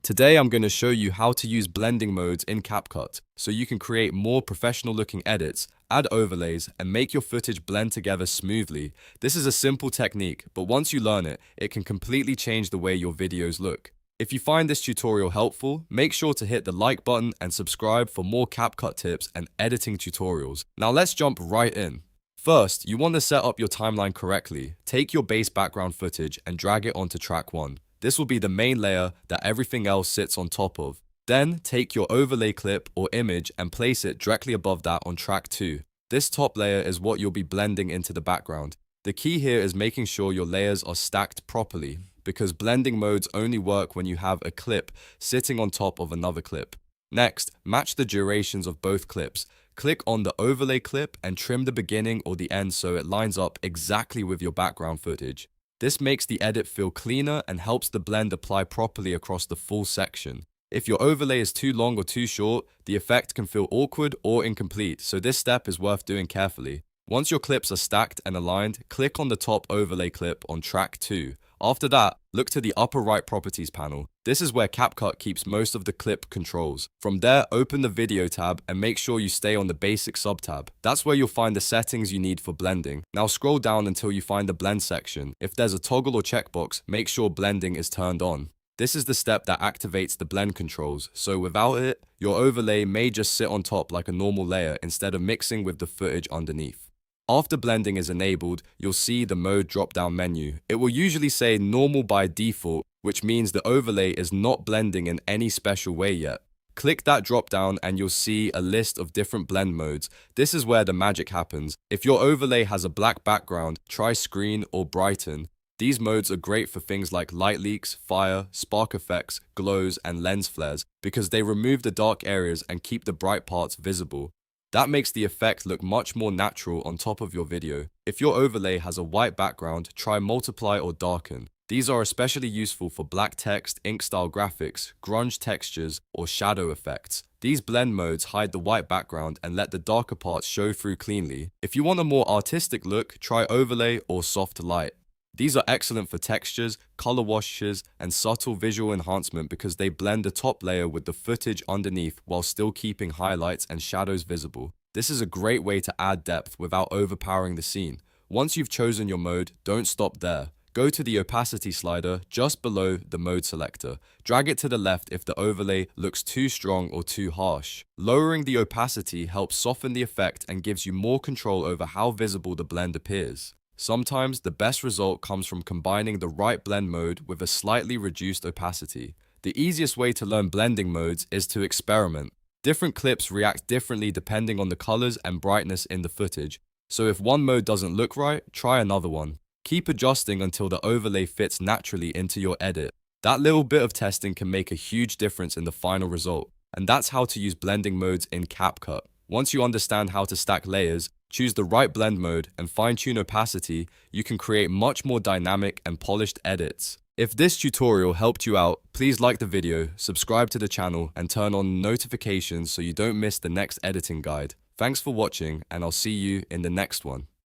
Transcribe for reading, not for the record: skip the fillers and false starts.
Today I'm going to show you how to use blending modes in CapCut so you can create more professional looking edits, add overlays, and make your footage blend together smoothly. This is a simple technique, but once you learn it, it can completely change the way your videos look. If you find this tutorial helpful, make sure to hit the like button and subscribe for more CapCut tips and editing tutorials. Now let's jump right in. First, you want to set up your timeline correctly. Take your base background footage and drag it onto track 1. This will be the main layer that everything else sits on top of. Then, take your overlay clip or image and place it directly above that on track 2. This top layer is what you'll be blending into the background. The key here is making sure your layers are stacked properly, because blending modes only work when you have a clip sitting on top of another clip. Next, match the durations of both clips. Click on the overlay clip and trim the beginning or the end so it lines up exactly with your background footage. This makes the edit feel cleaner and helps the blend apply properly across the full section. If your overlay is too long or too short, the effect can feel awkward or incomplete, so this step is worth doing carefully. Once your clips are stacked and aligned, click on the top overlay clip on track 2. After that, look to the upper right properties panel. This is where CapCut keeps most of the clip controls. From there, open the video tab and make sure you stay on the basic sub-tab. That's where you'll find the settings you need for blending. Now scroll down until you find the blend section. If there's a toggle or checkbox, make sure blending is turned on. This is the step that activates the blend controls, so without it, your overlay may just sit on top like a normal layer instead of mixing with the footage underneath. After blending is enabled, you'll see the mode drop-down menu. It will usually say normal by default, which means the overlay is not blending in any special way yet. Click that drop-down and you'll see a list of different blend modes. This is where the magic happens. If your overlay has a black background, try Screen or Brighten. These modes are great for things like light leaks, fire, spark effects, glows, and lens flares because they remove the dark areas and keep the bright parts visible. That makes the effect look much more natural on top of your video. If your overlay has a white background, try Multiply or Darken. These are especially useful for black text, ink style graphics, grunge textures, or shadow effects. These blend modes hide the white background and let the darker parts show through cleanly. If you want a more artistic look, try Overlay or Soft Light. These are excellent for textures, color washes, and subtle visual enhancement because they blend the top layer with the footage underneath while still keeping highlights and shadows visible. This is a great way to add depth without overpowering the scene. Once you've chosen your mode, don't stop there. Go to the opacity slider just below the mode selector. Drag it to the left if the overlay looks too strong or too harsh. Lowering the opacity helps soften the effect and gives you more control over how visible the blend appears. Sometimes the best result comes from combining the right blend mode with a slightly reduced opacity. The easiest way to learn blending modes is to experiment. Different clips react differently depending on the colors and brightness in the footage, so if one mode doesn't look right, try another one. Keep adjusting until the overlay fits naturally into your edit. That little bit of testing can make a huge difference in the final result, and that's how to use blending modes in CapCut. Once you understand how to stack layers, choose the right blend mode, and fine-tune opacity, you can create much more dynamic and polished edits. If this tutorial helped you out, please like the video, subscribe to the channel, and turn on notifications so you don't miss the next editing guide. Thanks for watching, and I'll see you in the next one.